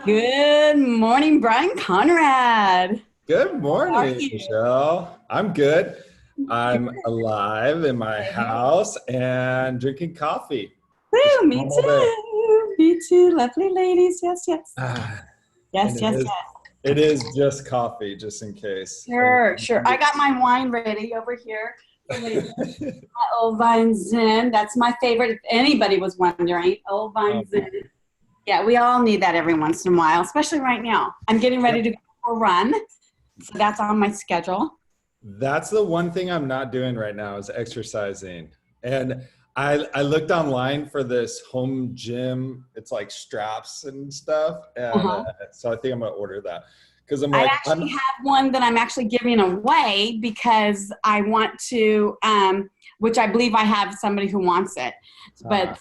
Good morning, Brian Conrad. Good How are morning, you? Michelle. I'm good. Good. I'm alive in my house and drinking coffee. Just Woo, a me normal day. too. Me too. Lovely ladies. Yes, yes. Ah, and Yes, yes, yes. it is just coffee, just in case. Sure, sure. I got my wine ready over here for later. My Old Vine Zen. That's my favorite, if anybody was wondering. Old Vine Um, Zen. Yeah, we all need that every once in a while, especially right now. I'm getting ready yep. to go for a run, so that's on my schedule. That's the one thing I'm not doing right now is exercising. And I looked online for this home gym. It's like straps and stuff. And Uh-huh. so I think I'm gonna order that because I'm I like actually have one that I'm actually giving away because I want to, which I believe I have somebody who wants it. uh, But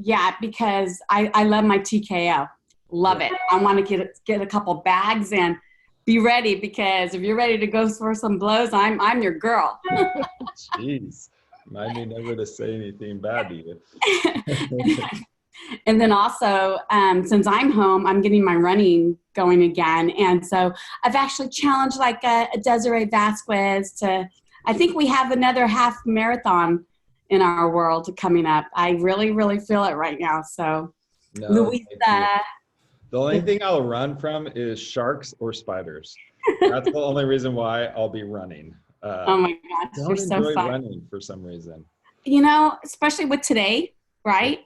yeah, because I love my TKO. Love it. I want to get a couple bags and be ready because if you're ready to go for some blows, I'm your girl. Jeez, remind me never to say anything bad to you. And then also, since I'm home, I'm getting my running going again. And so I've actually challenged like a Desiree Vasquez to, I think we have another half marathon in our world coming up. I really, really feel it right now. So No, thank you. Louisa, The only thing I'll run from is sharks or spiders. That's the only reason why I'll be running. oh my gosh, you're Don't so enjoy fun. running for some reason. Especially with today, Yeah, right?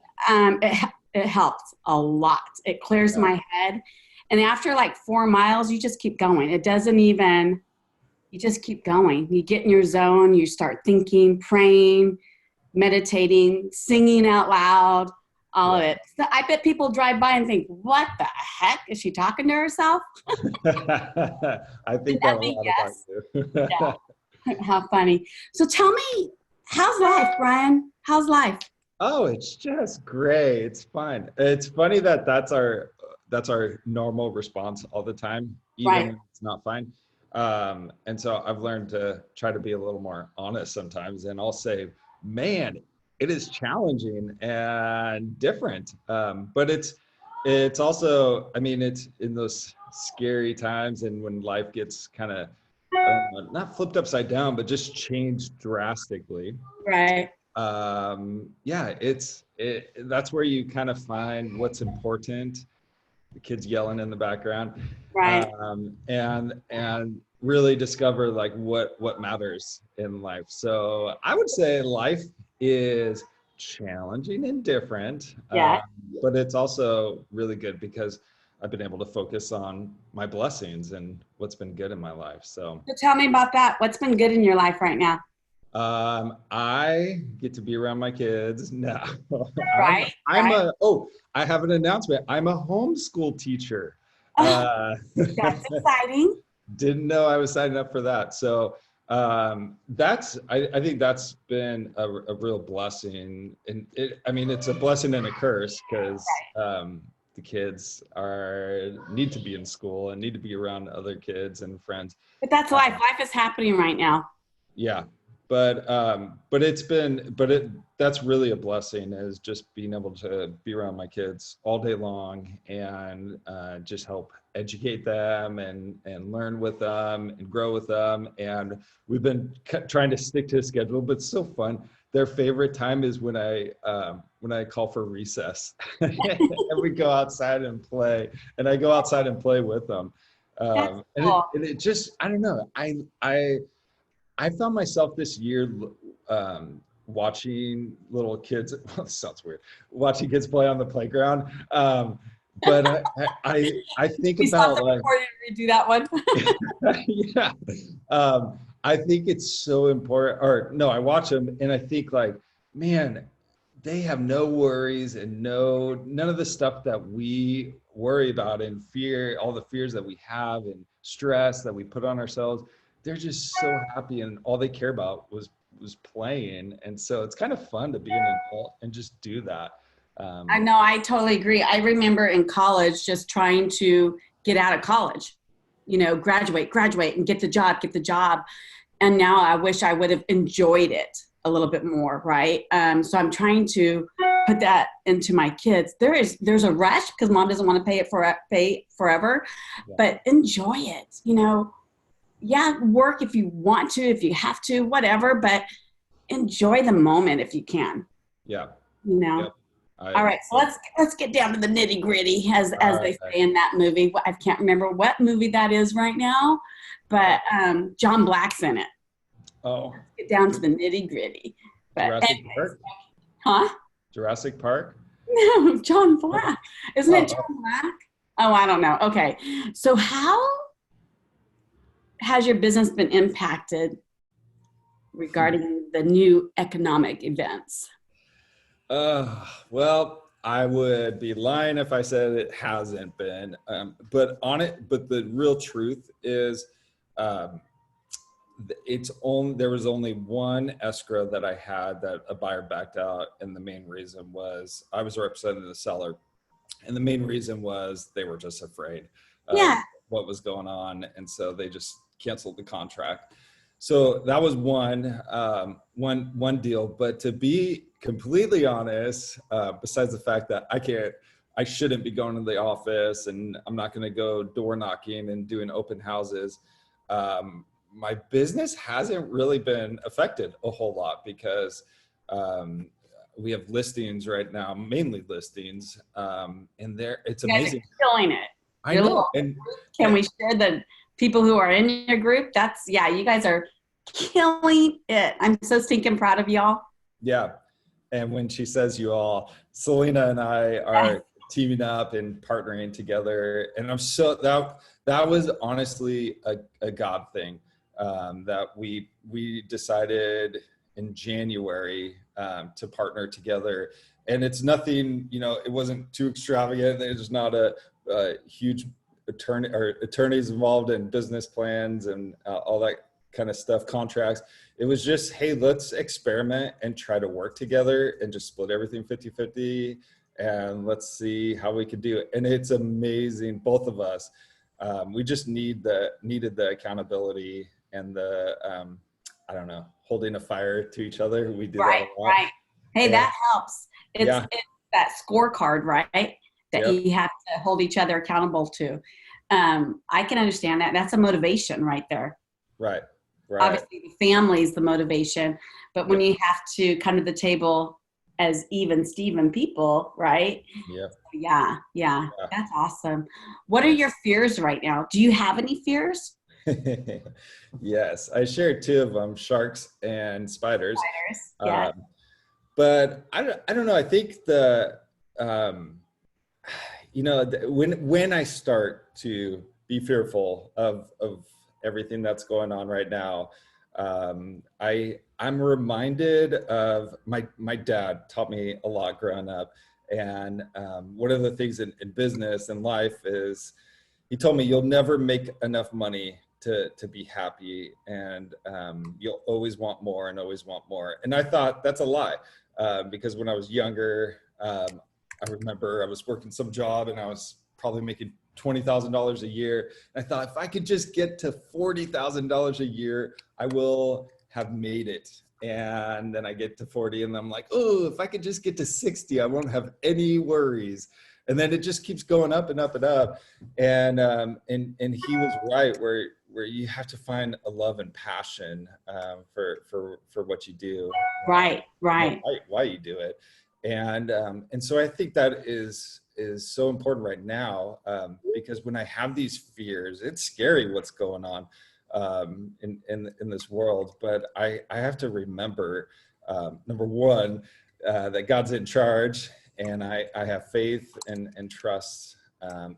It helps a lot. It clears yeah, my head. And after like 4 miles, you just keep going. It doesn't even, you just keep going. You get in your zone, you start thinking, praying, meditating, singing out loud, all of yeah. it. So I bet people drive by and think, what the heck? Is she talking to herself? I And think that that'd a be lot about yes. you. Yeah. How funny. So tell me, how's life, Brian? How's life? Oh, it's just great. It's fun. It's funny that that's our normal response all the time, even Right. when it's not fine. And so I've learned to try to be a little more honest sometimes, and I'll say, "Man, it is challenging and different." But it's also, I mean, it's in those scary times and when life gets kind of not flipped upside down, but just changed drastically. Right. Yeah, that's where you kind of find what's important. The kids yelling in the background, Right. and really discover like what matters in life. So I would say life is challenging and different, Yeah. but it's also really good because I've been able to focus on my blessings and what's been good in my life. So So tell me about that. What's been good in your life right now? I get to be around my kids. No, I'm Right. I'm Right. a oh, I have an announcement. I'm a homeschool teacher. Oh, Uh, that's exciting. didn't know I was signing up for that. So I think that's been a real blessing. And I mean, it's a blessing and a curse because the kids need to be in school and need to be around other kids and friends. But that's life. Um, Life is happening right now. yeah, but it's been but it that's really a blessing is just being able to be around my kids all day long and just help educate them and learn with them and grow with them. And we've been trying to stick to a schedule, but it's so fun. Their favorite time is when I call for recess and we go outside and play, and I go outside and play with them. That's And cool. it just, I don't know. I found myself this year watching little kids. Well, this sounds weird. Watching kids play on the playground, but I think We stopped about the like, recording to redo that one. yeah, I think it's so important. Or no, I watch them and I think like, man, they have no worries and none of the stuff that we worry about and fear, all the fears that we have and stress that we put on ourselves. They're just so happy and all they care about was playing. And so it's kind of fun to be an adult and just do that. I um know. I totally agree. I remember in college just trying to get out of college, graduate, graduate, and get the job, get the job. And now I wish I would have enjoyed it a little bit more, right? So I'm trying to put that into my kids. There's a rush because mom doesn't want to pay forever, Yeah. but enjoy it. Yeah, work if you want to, if you have to, whatever, but enjoy the moment if you can. Yeah. Yep. All right, so let's get down to the nitty gritty, as they say in that movie. I can't remember what movie that is right now, but John Black's in it. Oh, let's get down to the nitty gritty. Jurassic Park? Huh? Jurassic Park? No, John Black. Isn't it John Black? Oh, I don't know. Okay, so how has your business been impacted regarding the new economic events? Well, I would be lying if I said it hasn't been. But the real truth is, there was only one escrow that I had that a buyer backed out, and the main reason was I was representing the seller, and the main reason was they were just afraid of what was going on, and so they just canceled the contract. So that was one deal. But to be completely honest, besides the fact that I shouldn't be going to the office, and I'm not going to go door knocking and doing open houses. My business hasn't really been affected a whole lot because we have listings right now, mainly listings, and it's amazing. You guys are killing it. I know. And can we share the people who are in your group? You guys are killing it. I'm so stinking proud of y'all. Yeah. And when she says you all, Selena and I are teaming up and partnering together. And I'm so, that was honestly a God thing, that we decided in January to partner together. And it's nothing, it wasn't too extravagant. There's not a huge attorneys involved in business plans and all that kind of stuff, contracts. It was just, hey, let's experiment and try to work together and just split everything 50-50, and let's see how we could do it. And it's amazing, both of us. We just needed the accountability and the I don't know, holding a fire to each other. We did that a lot. Right. Hey, that helps. It's that scorecard, right? That you have to hold each other accountable to. I can understand that. That's a motivation right there. Right. Obviously, the family's the motivation, but when you have to come to the table as even Steven people, right? Yeah. That's awesome. What are your fears right now? Do you have any fears? Yes, I share two of them: sharks and spiders. Yeah. But I don't know. I think when I start to be fearful of everything that's going on right now, I'm reminded of my dad taught me a lot growing up. And one of the things in business and life is he told me, you'll never make enough money to be happy, and you'll always want more and always want more. And I thought that's a lie, because when I was younger, I remember I was working some job and I was probably making $20,000 a year. And I thought, if I could just get to $40,000 a year, I will have made it. And then I get to 40 and I'm like, oh, if I could just get to 60, I won't have any worries. And then it just keeps going up and up and up. And he was right, where you have to find a love and passion for what you do. Right. Why you do it. And so I think that is so important right now, because when I have these fears, it's scary what's going on in this world. But I have to remember, number one, that God's in charge, and I have faith and trust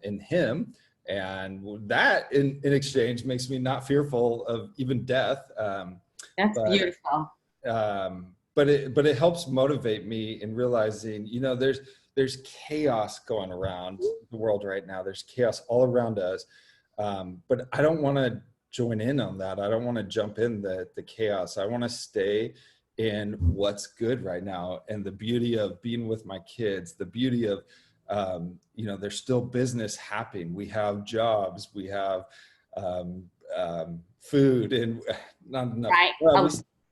in Him. And that in exchange makes me not fearful of even death. That's beautiful. But it helps motivate me in realizing, there's chaos going around the world right now. There's chaos all around us. But I don't want to join in on that. I don't want to jump in the chaos. I want to stay in what's good right now. And the beauty of being with my kids, the beauty of, there's still business happening. We have jobs, we have food, and not enough. Right.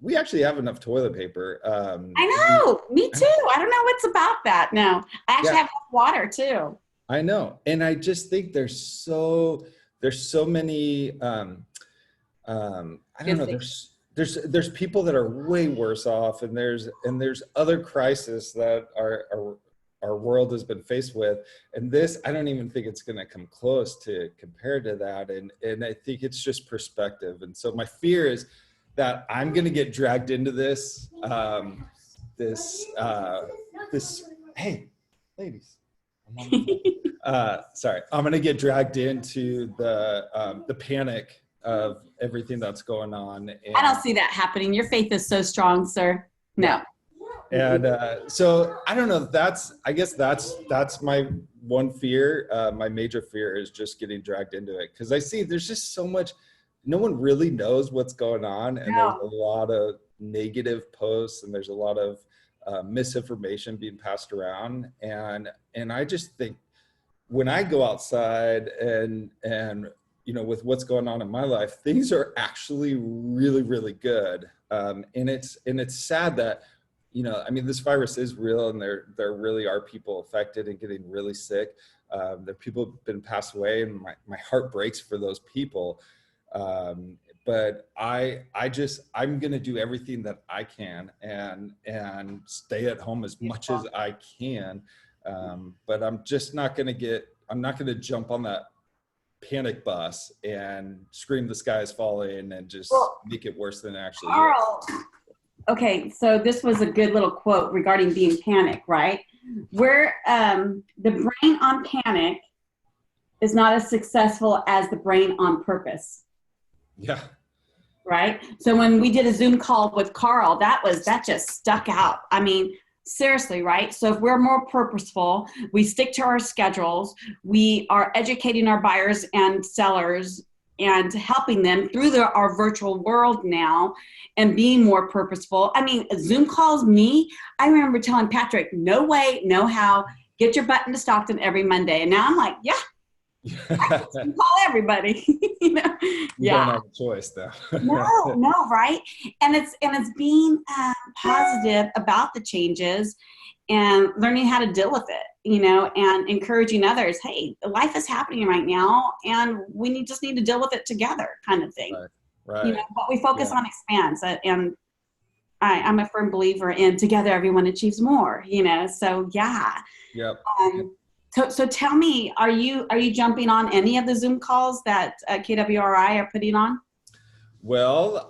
we actually have enough toilet paper. I know, me too. I don't know what's about that. No, I actually have water too. I know. And I just think there's so many, I don't know, there's people that are way worse off, and there's other crises that our world has been faced with. And this, I don't even think it's going to come close to compared to that. And I think it's just perspective. And so my fear is that I'm going to get dragged into this, hey, ladies, sorry, I'm going to get dragged into the panic of everything that's going on. And I don't see that happening. Your faith is so strong, sir. No. And so I don't know. I guess that's my one fear. My major fear is just getting dragged into it, because I see there's just so much. No one really knows what's going on, and there's a lot of negative posts, and there's a lot of misinformation being passed around. And I just think when I go outside and with what's going on in my life, things are actually really, really good. And it's sad that, I mean, this virus is real, and there really are people affected and getting really sick. There are people who've been passed away, and my heart breaks for those people. But I'm going to do everything that I can and stay at home as much as I can. But I'm just not going to jump on that panic bus and scream the sky is falling and just make it worse than it actually is. Okay, so this was a good little quote regarding being panic, right? Where the brain on panic is not as successful as the brain on purpose. Yeah. Right? So when we did a Zoom call with Carl, that just stuck out. I mean, seriously, right? So if we're more purposeful, we stick to our schedules, we are educating our buyers and sellers and helping them through our virtual world now and being more purposeful. I mean, Zoom calls I remember telling Patrick, no way, no how, get your butt into Stockton every Monday. And now I'm like, I can call everybody. You don't have a choice though. No, right? And it's being positive about the changes and learning how to deal with it, and encouraging others. Hey, life is happening right now, and we just need to deal with it together, kind of thing. Right. What we focus on expands, and I'm a firm believer in together everyone achieves more. So yeah. Yep. So tell me, are you jumping on any of the Zoom calls that KWRI are putting on? Well,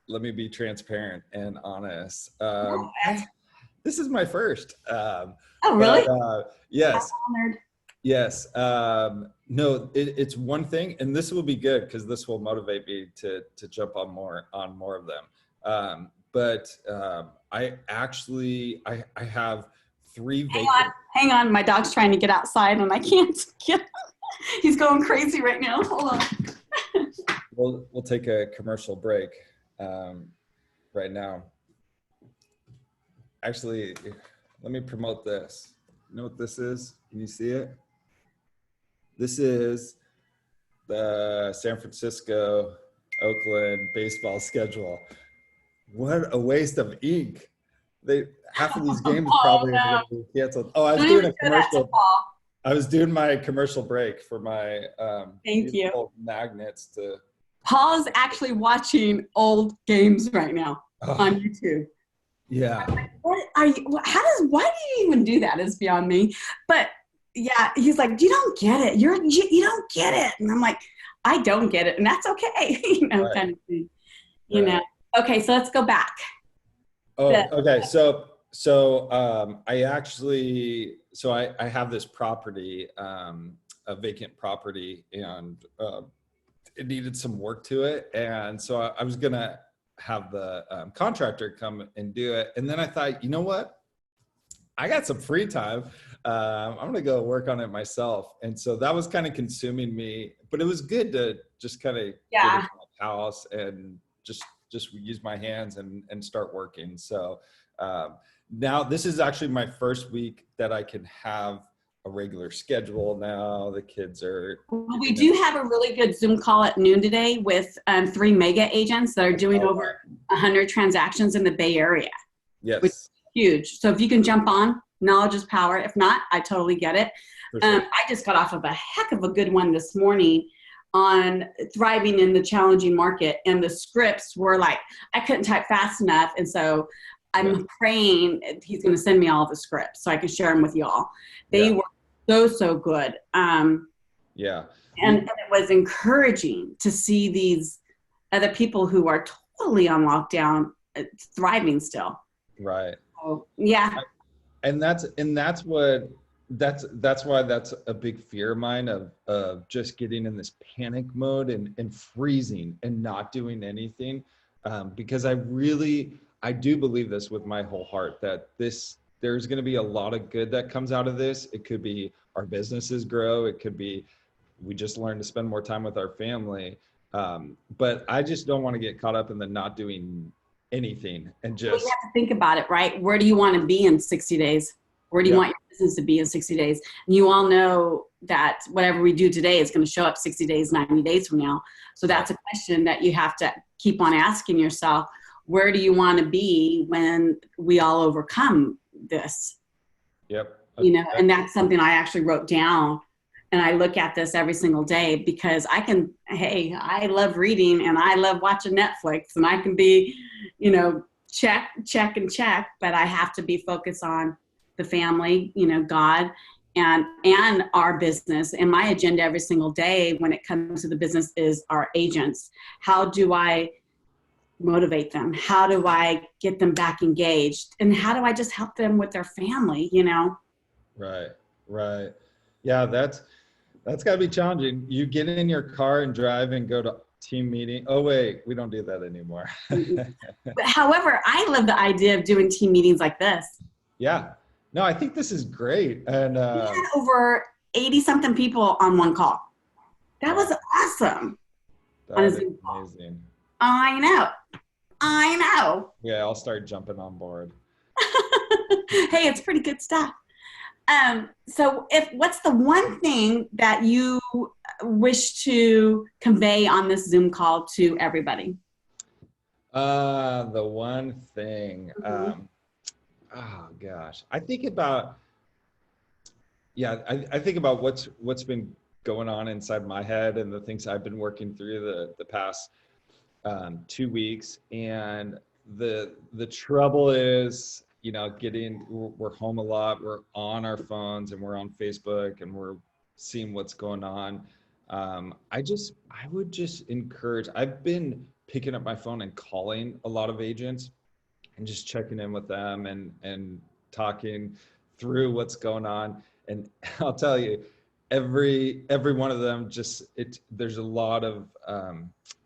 let me be transparent and honest. This is my first. Oh, really? But, yes. I'm honored. Yes. No, it's one thing, and this will be good because this will motivate me to jump on more of them. But I have 3 vacant. Hang on. My dog's trying to get outside and I can't get. He's going crazy right now. Hold on. We'll take a commercial break right now. Actually, let me promote this. You know what this is? Can you see it? This is the San Francisco, Oakland baseball schedule. What a waste of ink. Half of these games probably going to be canceled. Oh, I was doing a commercial. I was doing my commercial break for my Thank you. Magnets to. Paul's actually watching old games right now on YouTube. Yeah. I'm like, what are you? Why do you even do that? Is beyond me. But yeah, he's like, you don't get it. You don't get it. And I'm like, I don't get it, and that's okay. Right. Kind of thing. Okay, so let's go back. Oh, okay. So I have this property, a vacant property, and it needed some work to it. And so I was going to have the contractor come and do it. And then I thought, you know what? I got some free time. I'm going to go work on it myself. And so that was kind of consuming me, but it was good to just kind of get into the house and just use my hands and start working. So now this is actually my first week that I can have a regular schedule now. The kids are. Well, we do have a really good Zoom call at noon today with 3 mega agents that are doing over 100 transactions in the Bay Area. Yes. Which is huge. So if you can jump on, knowledge is power. If not, I totally get it. Sure. I just got off of a heck of a good one this morning on thriving in the challenging market. And the scripts were like, I couldn't type fast enough. And so I'm praying he's going to send me all the scripts so I can share them with y'all. They were so good. And it was encouraging to see these other people who are totally on lockdown thriving still. Right. So, yeah. And that's why that's a big fear of mine of just getting in this panic mode and freezing and not doing anything. Because I do believe this with my whole heart that there's going to be a lot of good that comes out of this. It could be our businesses grow. It could be we just learn to spend more time with our family. But I just don't want to get caught up in the not doing anything and just. Well, you have to think about it, right? Where do you want to be in 60 days? Where do you want your business to be in 60 days? And you all know that whatever we do today is going to show up 60 days, 90 days from now. So that's a question that you have to keep on asking yourself. Where do you want to be when we all overcome this? Yep. And that's something I actually wrote down, and I look at this every single day because I love reading and I love watching Netflix, and I can be, check, but I have to be focused on the family, God and our business. And my agenda every single day when it comes to the business is our agents. How do I motivate them? How do I get them back engaged? And how do I just help them with their family, Right. Yeah, that's gotta be challenging. You get in your car and drive and go to team meeting. Oh wait, we don't do that anymore. But however, I love the idea of doing team meetings like this. Yeah. No, I think this is great. And we had over 80 something people on one call. That was awesome. That is amazing. I know. Yeah, I'll start jumping on board. Hey, it's pretty good stuff. So what's the one thing that you wish to convey on this Zoom call to everybody? The one thing, oh gosh, I think about what's been going on inside my head and the things I've been working through the past 2 weeks. And the trouble is, we're home a lot, we're on our phones and we're on Facebook and we're seeing what's going on. I would just encourage, I've been picking up my phone and calling a lot of agents and just checking in with them and talking through what's going on. And I'll tell you, every one of them there's a lot of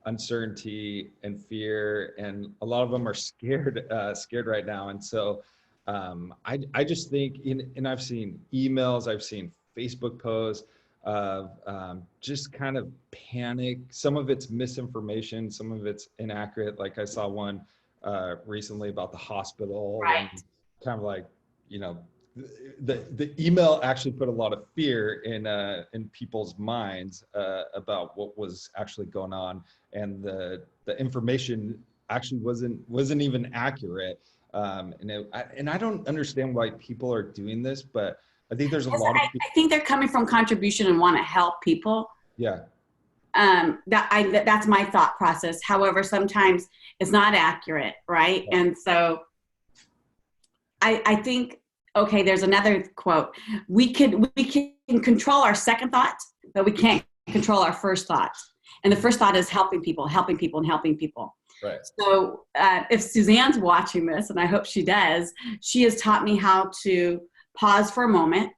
uncertainty and fear, and a lot of them are scared right now. And so I just think and I've seen emails, I've seen Facebook posts of just kind of panic. Some of it's misinformation, some of it's inaccurate. Like I saw one recently about the hospital, right. And kind of like, the email actually put a lot of fear in people's minds about what was actually going on, and the information actually wasn't even accurate. And I don't understand why people are doing this, but I think there's a lot of people. I think they're coming from contribution and want to help people. Yeah. That's my thought process. However, sometimes it's not accurate, right? Yeah. And so I think, okay, there's another quote. We can control our second thought, but we can't control our first thought. And the first thought is helping people, and helping people. Right. So if Suzanne's watching this, and I hope she does, she has taught me how to pause for a moment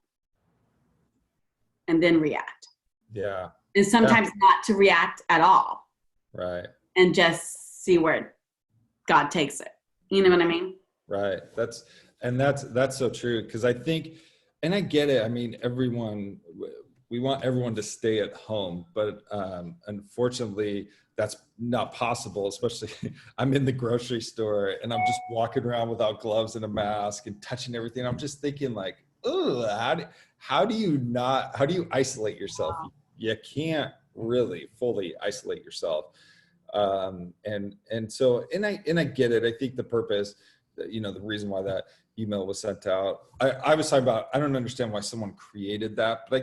and then react. Yeah. And sometimes not to react at all. Right. And just see where God takes it. You know what I mean? Right. That's so true. Because I think, and I get it. I mean, we want everyone to stay at home, but unfortunately, that's not possible. Especially, I'm in the grocery store and I'm just walking around without gloves and a mask and touching everything. I'm just thinking like, oh, how do you isolate yourself? You can't really fully isolate yourself. And I get it. I think the purpose, the reason why that email was sent out, I was talking about, I don't understand why someone created that, but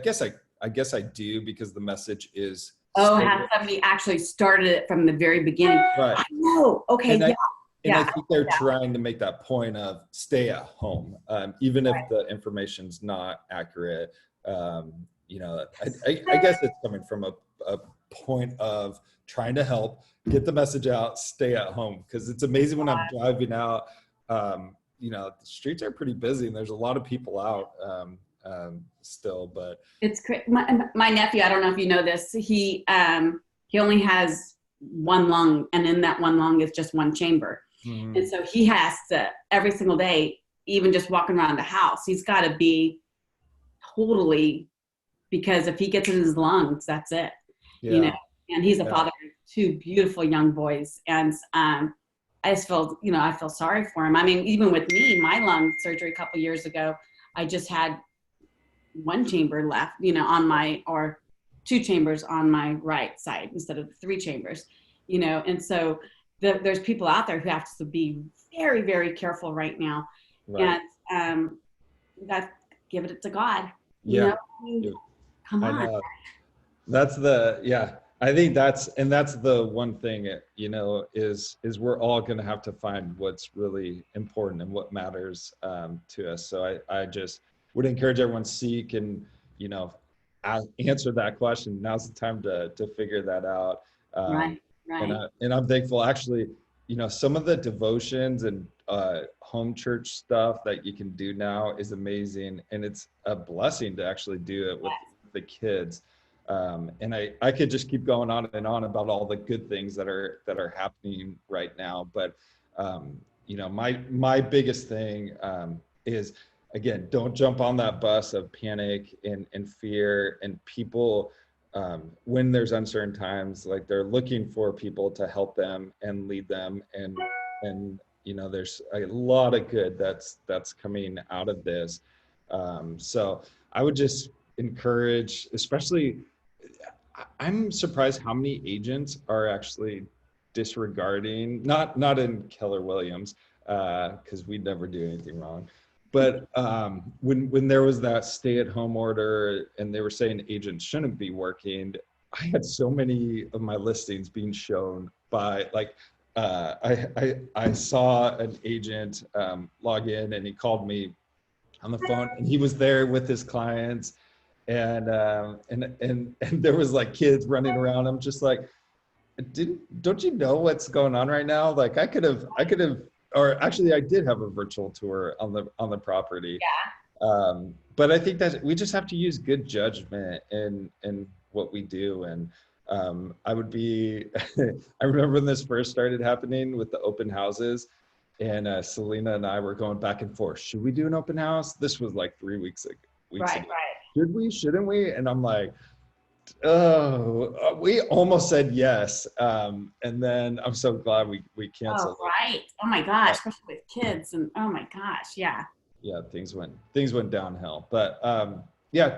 I guess I do, because the message is, have somebody actually started it from the very beginning. Right. I know. Okay. And I think they're trying to make that point of stay at home, even if the information's not accurate. I guess it's coming from a point of trying to help get the message out, stay at home. Because it's amazing when I'm driving out, the streets are pretty busy and there's a lot of people out still, but it's my nephew, I don't know if you know this, he only has one lung, and in that one lung is just one chamber. And so he has to, every single day, even just walking around the house, he's got to be totally, because if he gets in his lungs, that's it. And he's a father of two beautiful young boys. And I just feel, I feel sorry for him. I mean, even with me, my lung surgery a couple years ago, I just had one chamber left, or two chambers on my right side instead of 3 chambers, and so there's people out there who have to be very, very careful right now. Right. And that give it to God. Come on. I know. I think that's the one thing, is we're all going to have to find what's really important and what matters to us. So I just would encourage everyone to seek and, answer that question. Now's the time to figure that out. Right. And I'm thankful, actually, some of the devotions and home church stuff that you can do now is amazing. And it's a blessing to actually do it with the kids. And I could just keep going on and on about all the good things that are happening right now. But, my biggest thing is, again, don't jump on that bus of panic and fear, and people, when there's uncertain times, like, they're looking for people to help them and lead them. And there's a lot of good that's coming out of this. So I would just encourage, especially, I'm surprised how many agents are actually disregarding, not in Keller Williams, because we'd never do anything wrong. But when there was that stay-at-home order and they were saying agents shouldn't be working, I had so many of my listings being shown by, like, I saw an agent log in, and he called me on the phone, and he was there with his clients, and there was like kids running around. I'm just like, don't you know what's going on right now? Like, I could have. Or actually, I did have a virtual tour on the property. Yeah. But I think that we just have to use good judgment in what we do. And I remember when this first started happening with the open houses, and Selena and I were going back and forth. Should we do an open house? This was like 3 weeks ago. Right. Should we? Shouldn't we? And I'm like, oh, we almost said yes, and then I'm so glad we canceled. Oh, right. Oh my gosh, especially with kids, and oh my gosh, yeah. Things went downhill. But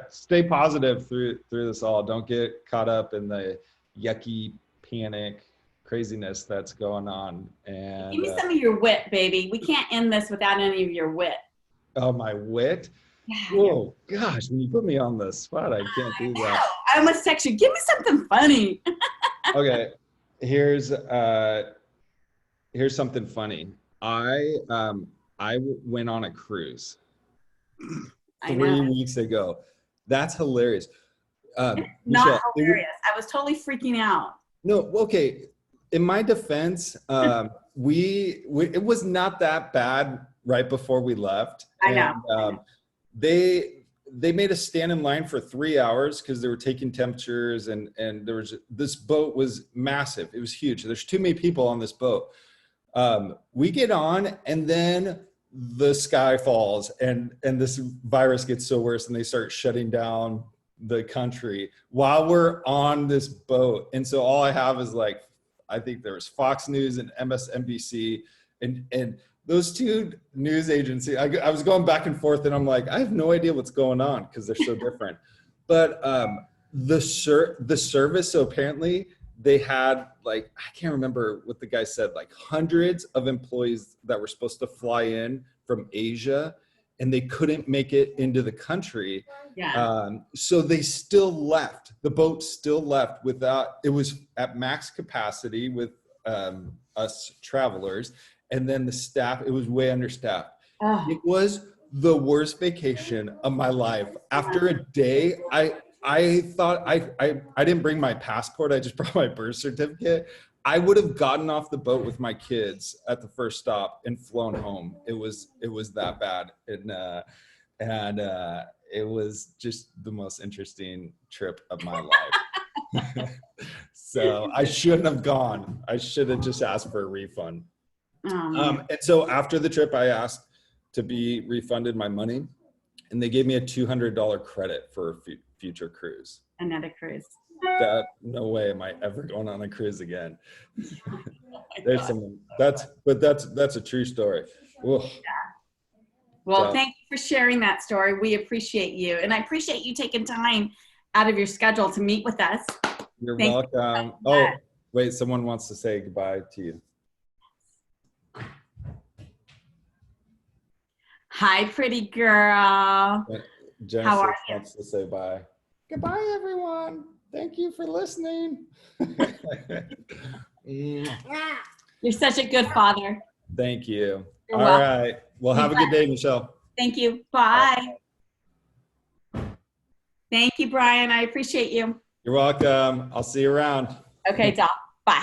stay positive through this all. Don't get caught up in the yucky panic craziness that's going on. And give me some of your wit, baby. We can't end this without any of your wit. Oh, my wit. Yeah, oh gosh, when you put me on the spot, I can't do that. I almost text you, give me something funny. Okay, here's something funny. I went on a cruise 3 weeks ago. That's hilarious. Not Michele, hilarious. I was totally freaking out. No, okay. In my defense, it was not that bad right before we left. I know. They made us stand in line for 3 hours because they were taking temperatures, and this boat was massive. It was huge. There's too many people on this boat. We get on, and then the sky falls, and this virus gets so worse, and they start shutting down the country while we're on this boat. And so all I have is, like, I think there was Fox News and MSNBC, and those two news agencies, I was going back and forth and I'm like, I have no idea what's going on because they're so different. But the service, so apparently they had like, I can't remember what the guy said, like hundreds of employees that were supposed to fly in from Asia and they couldn't make it into the country. Yeah. So they still left. The boat still left without, it was at max capacity with us travelers. And then the staff, it was way understaffed. Oh. It was the worst vacation of my life. After a day, I thought I didn't bring my passport. I just brought my birth certificate. I would have gotten off the boat with my kids at the first stop and flown home. It was that bad. And it was just the most interesting trip of my life. So I shouldn't have gone. I should have just asked for a refund. And so after the trip, I asked to be refunded my money, and they gave me a $200 credit for a future cruise. Another cruise. No way am I ever going on a cruise again. That's a true story. Yeah. Well, thank you for sharing that story. We appreciate you, and I appreciate you taking time out of your schedule to meet with us. You're welcome. Oh, wait, someone wants to say goodbye to you. Hi, pretty girl. Genesis wants to say bye. Goodbye, everyone. Thank you for listening. You're such a good father. Thank you. You're All welcome. right. Well, have a good day, Michelle. Thank you. Bye. Thank you, Brian. I appreciate you. You're welcome. I'll see you around. Okay, Doc. Bye.